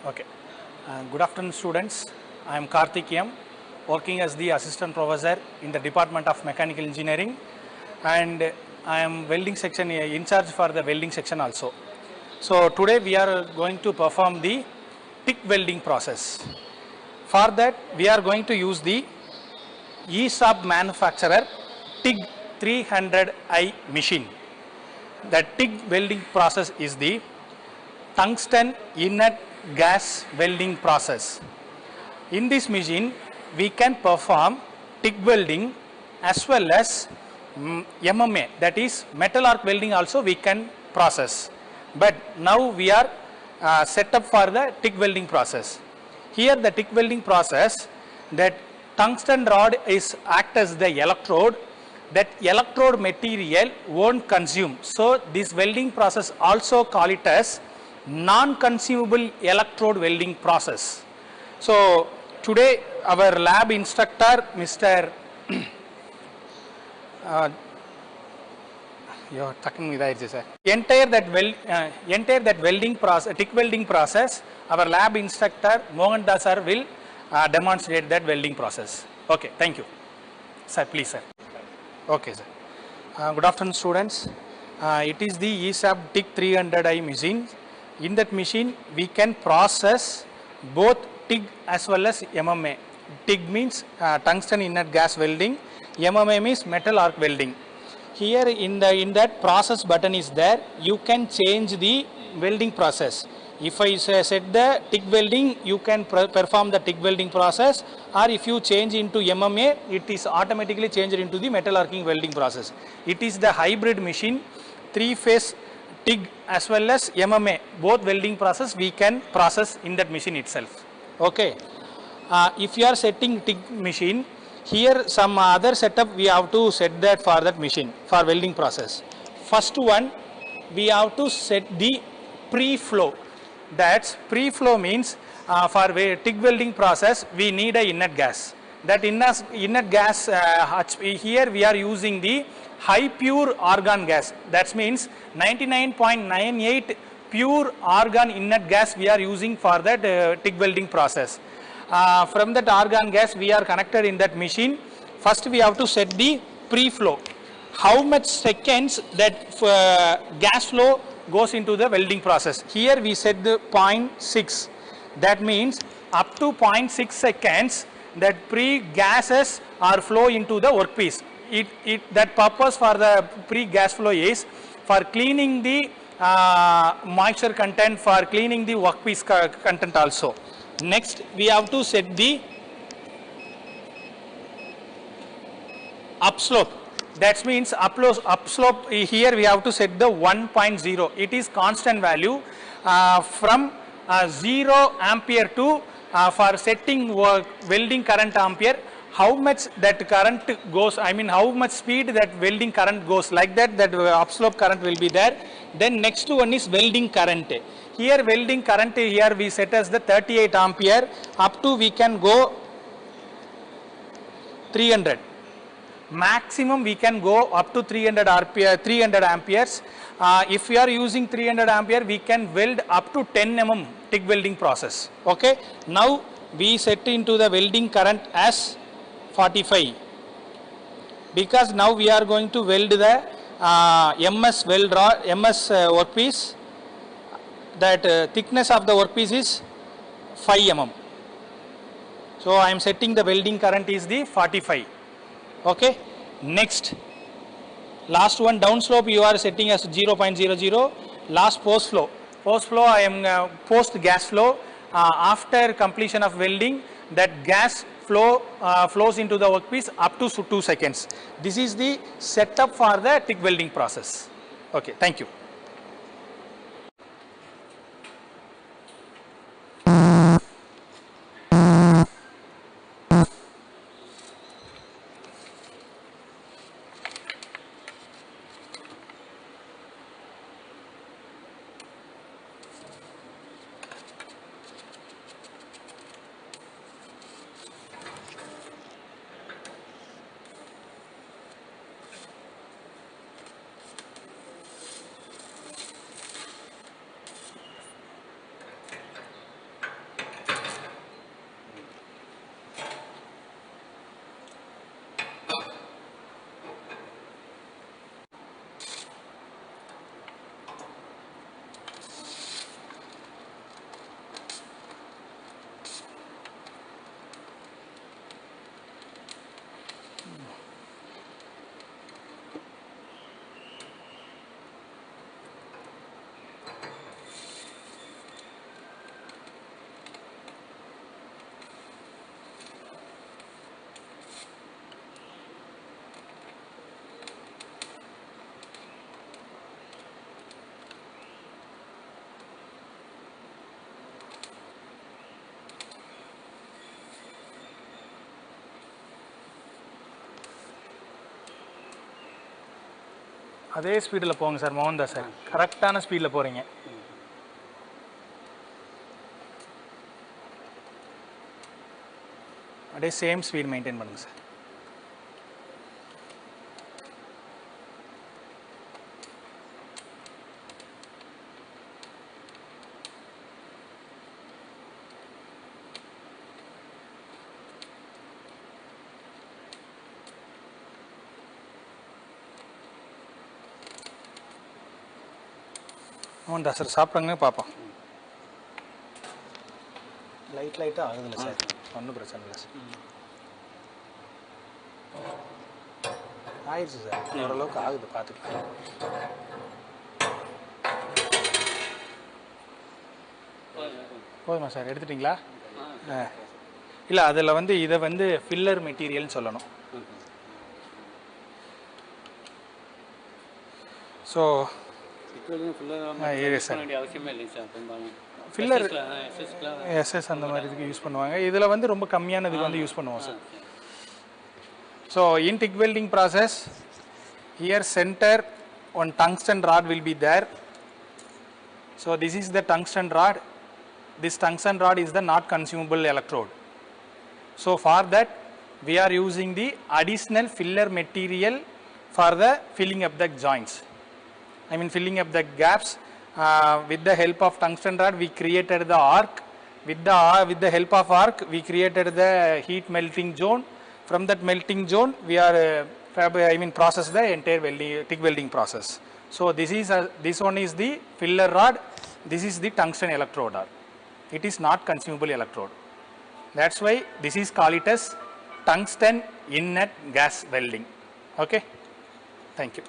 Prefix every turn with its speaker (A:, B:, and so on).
A: Okay. Good afternoon, students. I am Karthik M, working as the assistant professor in the Department of Mechanical Engineering, and I am welding section in charge for the welding section also. So today we are going to perform the TIG welding process. For that, we are going to use the ESAB manufacturer TIG 300i machine. The TIG welding process is the tungsten inert gas welding process. In this machine, we can perform TIG welding as well as MMA, that is metal arc welding also we can process. But now we are set up for the TIG welding process. Here the TIG welding process, that tungsten rod is act as the electrode. That electrode material won't consume. So this welding process also call it as non-consumable electrode welding process. So today our lab instructor Mr. Entire that welding process, TIG welding process, our lab instructor Mohan Das sir will demonstrate that welding process. Okay, thank you. Sir, please sir. Okay sir. Good afternoon students. It is the ESAB TIG 300i machine. In that machine we can process both TIG as well as MMA. TIG means tungsten inert gas welding, MMA means metal arc welding. Here in that process button is there, you can change the welding process. If I set the TIG welding, you can perform the TIG welding process, or if you change into MMA, it is automatically changed into the metal arcing welding process. It is the hybrid machine, 3-phase TIG as well as MMA, both welding process we can process in that machine itself. Okay. If you are setting TIG machine, here some other setup we have to set that for that machine for welding process. First one, we have to set the pre-flow. That's pre-flow means for TIG welding process we need a inert gas. That inert gas here we are using the high pure argon gas. That means 99.98 pure argon inert gas we are using for that TIG welding process. From that argon gas we are connected in that machine. First we have to set the pre-flow. How much seconds that gas flow goes into the welding process. Here we set the 0.6. That means up to 0.6 seconds that pre-gases are flow into the workpiece. That purpose for the pre-gas flow is for cleaning the moisture content, for cleaning the workpiece content also. Next we have to set the upslope. That means upslope here we have to set the 1.0. It is constant value from 0 ampere to for setting welding current ampere. How much that current goes, I mean how much speed that welding current goes, like that upslope current will be there. Then next one is welding current. Here welding current here we set as the 38 ampere, up to we can go 300. Maximum we can go up to 300 amperes. If we are using 300 ampere, we can weld up to 10 mm TIG welding process. Okay. Now we set into the welding current as 45, because now we are going to weld the MS weld rod, MS workpiece. That thickness of the workpiece is 5 mm. So I am setting the welding current is the 45. Okay. Next, last one downslope you are setting as 0.00. Last post flow. Post flow I am post gas flow. After completion of welding, that gas flow flows into the workpiece up to 2 seconds. This is the setup for the TIG welding process. Okay. Thank you. அதே ஸ்பீடில் போங்க sir மோகன் Das sir, கரெக்டான ஸ்பீடில் போகிறீங்க. அப்படியே same speed maintain பண்ணுங்கள் sir. ஆமாண்டா சார், சாப்பிட்றாங்க பார்ப்போம். லைட்டாக ஆகுதுல்ல சார், ஒன்றும் பிரச்சனை இல்லை சார். ஆயிடுச்சு சார், ஓரளவுக்கு ஆகுது, பார்த்துக்கலாம். போதுமா சார், எடுத்துட்டிங்களா? இல்லை, அதில் வந்து இதை வந்து ஃபில்லர் மெட்டீரியல்னு சொல்லணும். ஸோ ஃபில்லர் எஸ்எஸ் அந்த மாதிரி இதுக்கு யூஸ் பண்ணுவாங்க. இதில் வந்து ரொம்ப கம்மியானதுக்கு வந்து யூஸ் பண்ணுவோம் sir. So in TIG welding process, here center one tungsten rod will be there. So this is the tungsten rod. This tungsten rod is the not consumable electrode. So for that we are using the additional filler material for the filling up the joints. I mean filling up the gaps. With the help of tungsten rod we created the arc. With the help of arc we created the heat melting zone. From that melting zone we are process the entire TIG welding process. So this one is the filler rod. This is the tungsten electrode rod. It is not consumable electrode. That's why this is called it as tungsten inert gas welding. Okay, thank you.